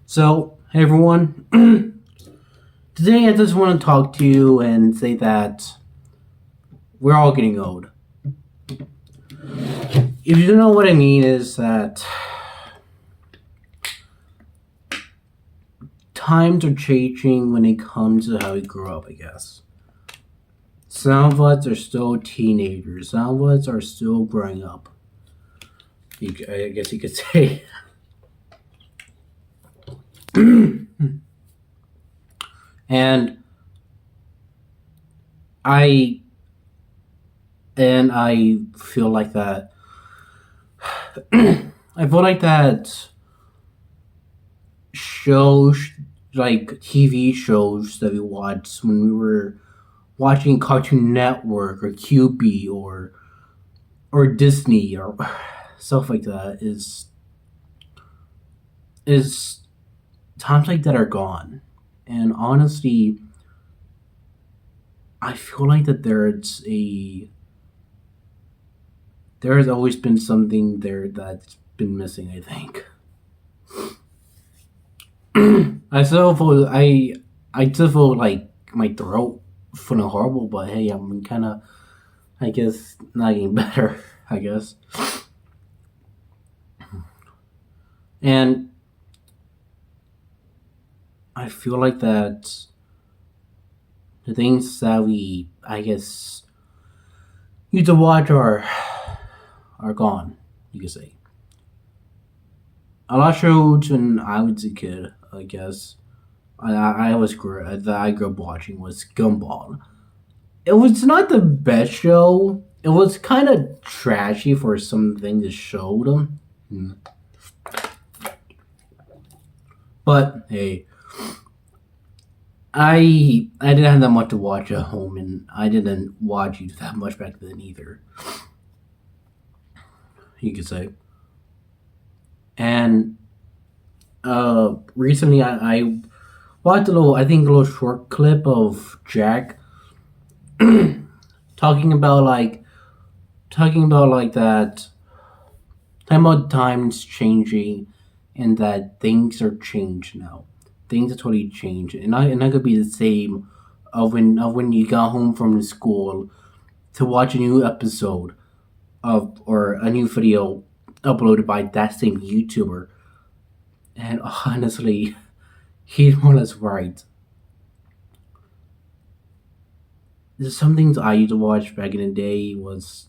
So, hey everyone. Today I just want to talk to you and say that we're all getting old. If you don't know what I mean, is that times are changing when it comes to how we grow up, I guess. Some of us are still teenagers, some of us are still growing up. I guess you could say. and I I feel like that. I feel like that shows like TV shows that we watched when we were watching Cartoon Network or QB or Disney or stuff like that is times like that are gone. And honestly, I feel like that there has always been something there that's been missing, I think. I still feel like my throat feeling horrible, but hey, I'm kind of, I guess, not getting better. I guess, and I feel like that the things that we, I guess, used to watch are gone. You could say a lot of shows when I was a kid. I guess that I grew up watching was Gumball. It was not the best show. It was kind of trashy for some things it showed them. But hey, I didn't have that much to watch at home, and I didn't watch it that much back then either. You could say. And recently I watched a little short clip of Jack talking about like that talking about times changing and that things are changed now. Things are totally changed, and not gonna be the same of when you got home from the school to watch a new episode of or a new video uploaded by that same YouTuber. And honestly, he's more or less right. There's some things I used to watch back in the day was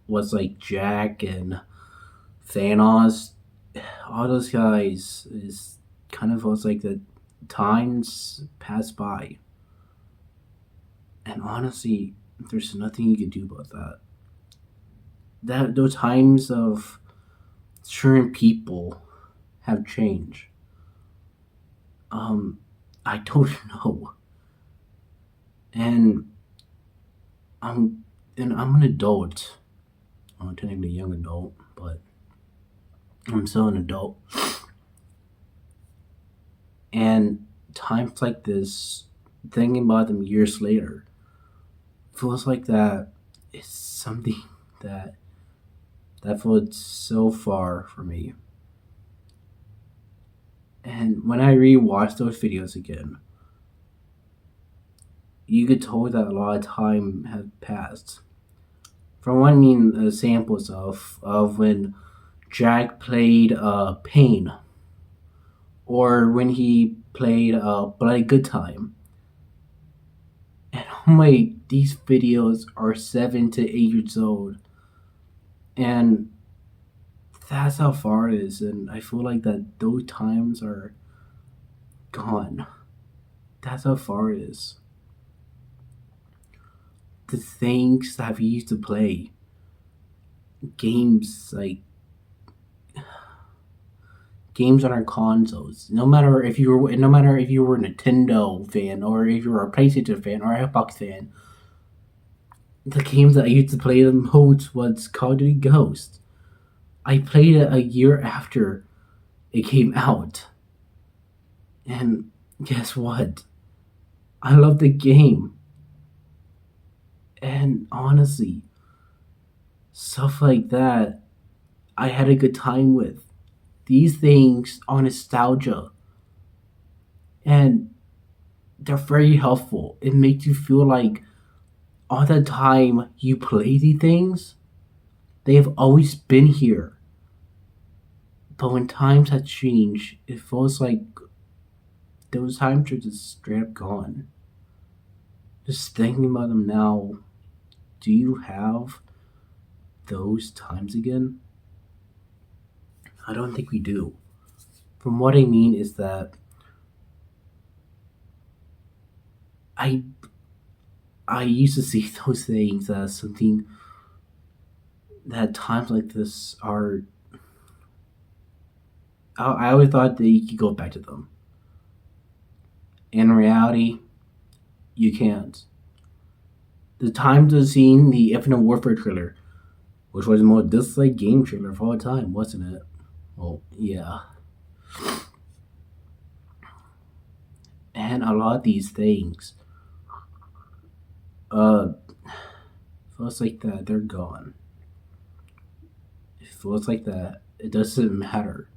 like Jack and Thanos. All those guys is kind of was like the times pass by. And honestly, there's nothing you can do about that. That those times of certain people have changed. Um, I don't know. And I'm I'm an adult. I'm technically a young adult, but I'm still an adult. And times like this, thinking about them years later, feels like that is something that that feels so far for me. And when I rewatch those videos again, you could tell that a lot of time has passed. From what I mean, samples of when Jack played Pain, or when he played Bloody Good Time. And oh my, these videos are 7 to 8 years old, and that's how far it is. And I feel like that those times are gone. That's how far it is. The things that we used to play, games like games on our consoles. No matter if you were a Nintendo fan or if you were a PlayStation fan or a Xbox fan, the games that I used to play the most was Call of Duty Ghost. I played it a year after it came out, and guess what? I love the game, and honestly, stuff like that I had a good time with. These things are nostalgia. and they're very helpful. It makes you feel like all the time you play these things, they've always been here. But when times have changed, it feels like those times are just straight up gone. Just thinking about them now, do you have those times again? I don't think we do. From what I mean is that I I used to see those things as something that times like this are. I always thought that you could go back to them. In reality, you can't. The times of seeing the Infinite Warfare trailer, which was the most disliked game trailer of all time, wasn't it? Well, yeah. And a lot of these things, uh, feels like that they're gone. It feels like that it doesn't matter.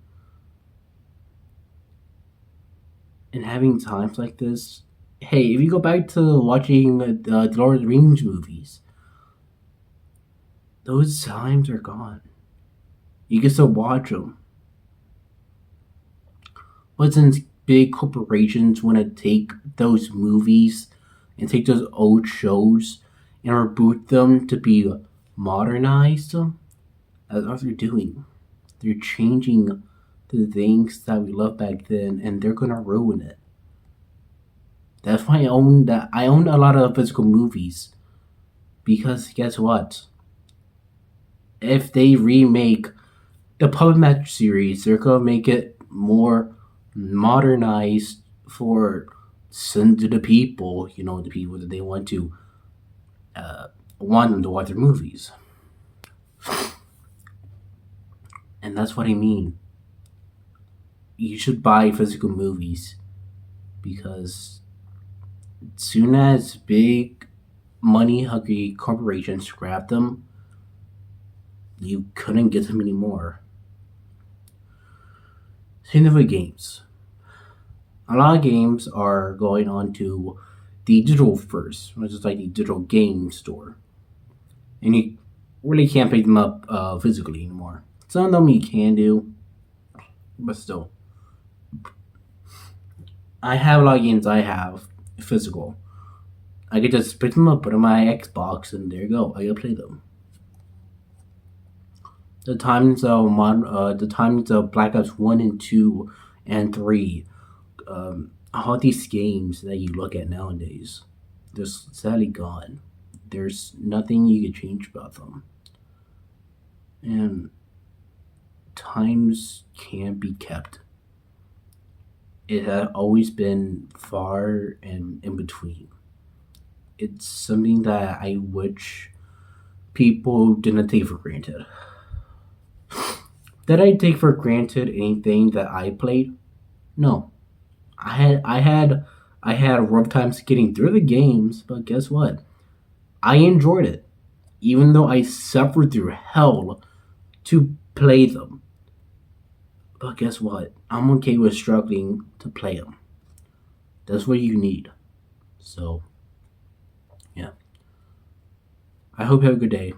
And having times like this, hey, if you go back to watching the Lord of the Rings movies, those times are gone. You can still watch them. But since big corporations want to take those movies and take those old shows and reboot them to be modernized, that's what they're doing. They're changing the things that we loved back then, and they're gonna ruin it. That's why I own a lot of physical movies because guess what? If they remake the Puppet Match series, they're gonna make it more modernized for send to the people. You know, the people that they uh, want them to watch their movies, and that's what I mean. You should buy physical movies because soon as big money hungry corporations grab them, you couldn't get them anymore. Same with games. A lot of games are going on to the digital first, which is like the digital game store, and you really can't pick them up physically anymore. Some of them you can do, but still, I have a lot of games I have physical. I could just pick them up, put them on my Xbox, and there you go. I can play them. The times of Black Ops 1 and 2 and 3, all these games that you look at nowadays, they're sadly gone. There's nothing you can change about them, and times can't be kept. It has always been far and in between. It's something that I wish people didn't take for granted. Did I take for granted anything that I played? No. I had rough times getting through the games, but guess what? I enjoyed it. Even though I suffered through hell to play them. But guess what? I'm okay with struggling to play them. That's what you need. So, yeah. I hope you have a good day.